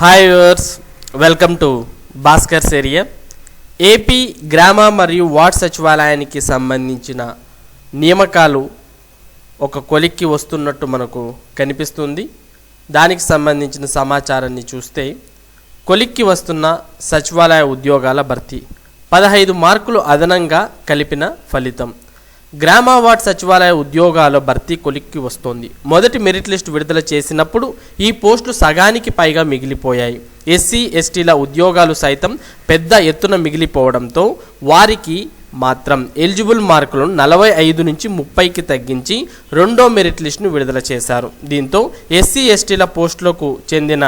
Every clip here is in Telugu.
Hi viewers, welcome to Bhaskar's area. AP గ్రామ మరియు వార్డ్ సచివాలయానికి సంబంధించిన నియామకాలు ఒక కొలిక్కి వస్తున్నట్టు మనకు కనిపిస్తుంది. దానికి సంబంధించిన సమాచారాన్ని చూస్తే కొలిక్కి వస్తున్న సచివాలయ ఉద్యోగాల భర్తీ 15 మార్కులు అదనంగా కలిపిన ఫలితం. గ్రామ వార్డ్ సచివాలయ ఉద్యోగాల భర్తీ కొలిక్కి వస్తోంది. మొదటి మెరిట్ లిస్ట్ విడుదల చేసినప్పుడు ఈ పోస్టులు సగానికి పైగా మిగిలిపోయాయి. ఎస్సీ ఎస్టీల ఉద్యోగాలు సైతం పెద్ద ఎత్తున మిగిలిపోవడంతో వారికి మాత్రం ఎలిజిబుల్ మార్కులను 45 నుంచి 30కి తగ్గించి రెండో మెరిట్ లిస్టును విడుదల చేశారు. దీంతో ఎస్సీ ఎస్టీల పోస్టులకు చెందిన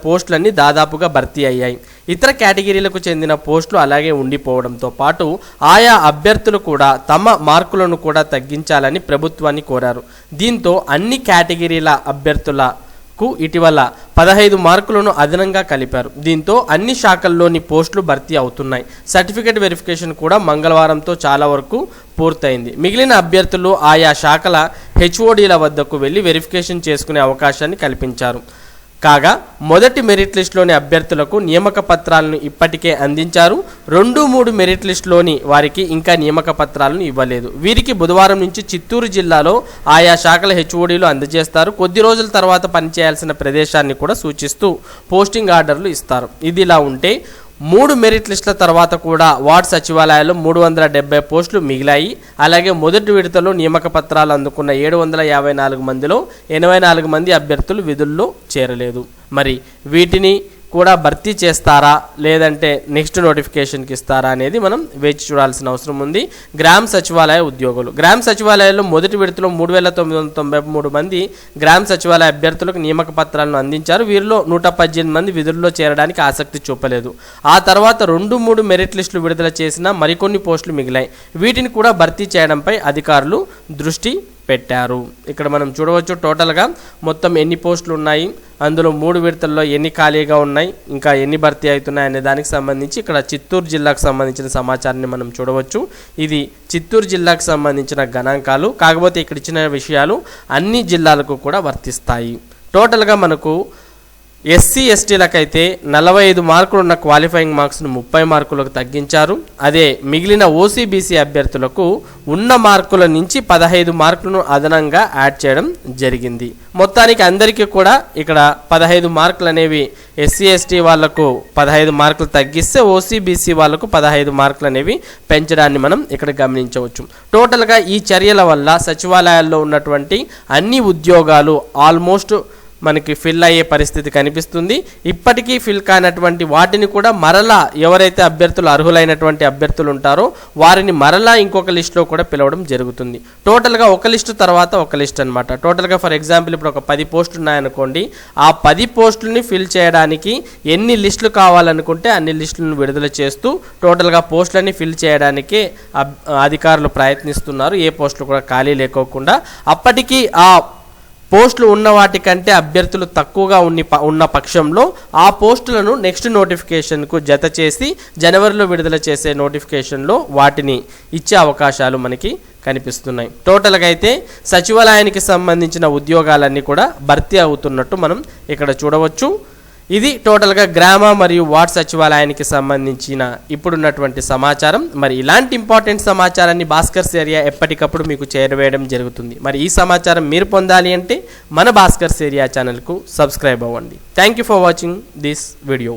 పోస్టులన్నీ దాదాపుగా భర్తీ అయ్యాయి. ఇతర కేటగిరీలకు చెందిన పోస్టులు అలాగే ఉండిపోవడంతో పాటు ఆయా అభ్యర్థులు కూడా తమ మార్కులను కూడా తగ్గించాలని ప్రభుత్వాన్ని కోరారు. దీంతో అన్ని కేటగిరీల అభ్యర్థులకు ఇటీవల 15 మార్కులను అదనంగా కలిపారు. దీంతో అన్ని శాఖల్లోని పోస్టులు భర్తీ అవుతున్నాయి. సర్టిఫికేట్ వెరిఫికేషన్ కూడా మంగళవారంతో చాలా వరకు పూర్తయింది. మిగిలిన అభ్యర్థులు ఆయా శాఖల హెచ్ఓడీల వద్దకు వెళ్లి వెరిఫికేషన్ చేసుకునే అవకాశాన్ని కల్పించారు. కాగా మొదటి మెరిట్ లిస్టులోని అభ్యర్థులకు నియామక పత్రాలను ఇప్పటికే అందించారు. 2-3 మెరిట్ లిస్టులోని వారికి ఇంకా నియామక పత్రాలను ఇవ్వలేదు. వీరికి బుధవారం నుంచి చిత్తూరు జిల్లాలో ఆయా శాఖల హెచ్ఓడీలు అందజేస్తారు. కొద్ది రోజుల తర్వాత పనిచేయాల్సిన ప్రదేశాన్ని కూడా సూచిస్తూ పోస్టింగ్ ఆర్డర్లు ఇస్తారు. ఇదిలా ఉంటే 3 మెరిట్ లిస్టుల తర్వాత కూడా వార్డ్ సచివాలయాల్లో 370 పోస్టులు మిగిలాయి. అలాగే మొదటి విడతలో నియామక పత్రాలు అందుకున్న 754 మందిలో 84 మంది అభ్యర్థులు విధుల్లో చేరలేదు. మరి వీటిని కూడా భర్తీ చేస్తారా లేదంటే నెక్స్ట్ నోటిఫికేషన్కి ఇస్తారా అనేది మనం వేచి చూడాల్సిన అవసరం ఉంది. గ్రామ సచివాలయ ఉద్యోగులు గ్రామ సచివాలయాల్లో మొదటి విడతలో 3993 మంది గ్రామ సచివాలయ అభ్యర్థులకు నియామక పత్రాలను అందించారు. వీరిలో 118 మంది విధుల్లో చేరడానికి ఆసక్తి చూపలేదు. ఆ తర్వాత 2-3 మెరిట్ లిస్టులు విడుదల చేసిన మరికొన్ని పోస్టులు మిగిలాయి. వీటిని కూడా భర్తీ చేయడంపై అధికారులు దృష్టి పెట్టారు. ఇక్కడ మనం చూడవచ్చు టోటల్గా మొత్తం ఎన్ని పోస్టులు ఉన్నాయి, అందులో 3 విడతల్లో ఎన్ని ఖాళీగా ఉన్నాయి, ఇంకా ఎన్ని భర్తీ అవుతున్నాయి అనే దానికి సంబంధించి ఇక్కడ చిత్తూరు జిల్లాకు సంబంధించిన సమాచారాన్ని మనం చూడవచ్చు. ఇది చిత్తూరు జిల్లాకు సంబంధించిన గణాంకాలు. కాకపోతే ఇక్కడ ఇచ్చిన విషయాలు అన్ని జిల్లాలకు కూడా వర్తిస్తాయి. టోటల్గా మనకు ఎస్సీ ఎస్టీలకైతే 45 మార్కులు ఉన్న క్వాలిఫైయింగ్ మార్క్స్ను 30 మార్కులకు తగ్గించారు. అదే మిగిలిన ఓసీబీసీ అభ్యర్థులకు ఉన్న మార్కుల నుంచి 15 మార్కులను అదనంగా యాడ్ చేయడం జరిగింది. మొత్తానికి అందరికీ కూడా ఇక్కడ 15 మార్కులు అనేవి ఎస్సీ ఎస్టీ వాళ్లకు 15 మార్కులు తగ్గిస్తే ఓసీబీసీ వాళ్లకు 15 మార్కులు అనేవి పెంచడాన్ని మనం ఇక్కడ గమనించవచ్చు. టోటల్గా ఈ చర్యల వల్ల సచివాలయాల్లో ఉన్నటువంటి అన్ని ఉద్యోగాలు ఆల్మోస్ట్ మనకి ఫిల్ అయ్యే పరిస్థితి కనిపిస్తుంది. ఇప్పటికీ ఫిల్ కానటువంటి వాటిని కూడా మరలా ఎవరైతే అభ్యర్థులు అర్హులైనటువంటి అభ్యర్థులు ఉంటారో వారిని మరలా ఇంకొక లిస్టులో కూడా పిలవడం జరుగుతుంది. టోటల్గా ఒక లిస్టు తర్వాత ఒక లిస్ట్ అనమాట. టోటల్గా ఫర్ ఎగ్జాంపుల్ ఇప్పుడు ఒక 10 పోస్టులు ఉన్నాయనుకోండి, ఆ 10 పోస్టులని ఫిల్ చేయడానికి ఎన్ని లిస్టులు కావాలనుకుంటే అన్ని లిస్టులను విడుదల చేస్తూ టోటల్గా పోస్టులని ఫిల్ చేయడానికి అధికారులు ప్రయత్నిస్తున్నారు. ఏ పోస్టులు కూడా ఖాళీ లేకోకుండా. అప్పటికీ ఆ పోస్టులు ఉన్న వాటికంటే అభ్యర్థులు తక్కువగా ఉన్న పక్షంలో ఆ పోస్టులను నెక్స్ట్ నోటిఫికేషన్కు జత చేసి జనవరిలో విడుదల చేసే నోటిఫికేషన్లో వాటిని ఇచ్చే అవకాశాలు మనకి కనిపిస్తున్నాయి. టోటల్గా అయితే సచివాలయానికి సంబంధించిన ఉద్యోగాలన్నీ కూడా భర్తీ అవుతున్నట్టు మనం ఇక్కడ చూడవచ్చు. ఇది టోటల్గా గ్రామ మరియు వార్డ్ సచివాలయానికి సంబంధించిన ఇప్పుడున్నటువంటి సమాచారం. మరి ఇలాంటి ఇంపార్టెంట్ సమాచారాన్ని భాస్కర్స్ ఏరియా ఎప్పటికప్పుడు మీకు చేరవేయడం జరుగుతుంది. మరి ఈ సమాచారం మీరు పొందాలి అంటే మన భాస్కర్స్ ఏరియా ఛానల్కు సబ్స్క్రైబ్ అవ్వండి. Thank you for watching this video.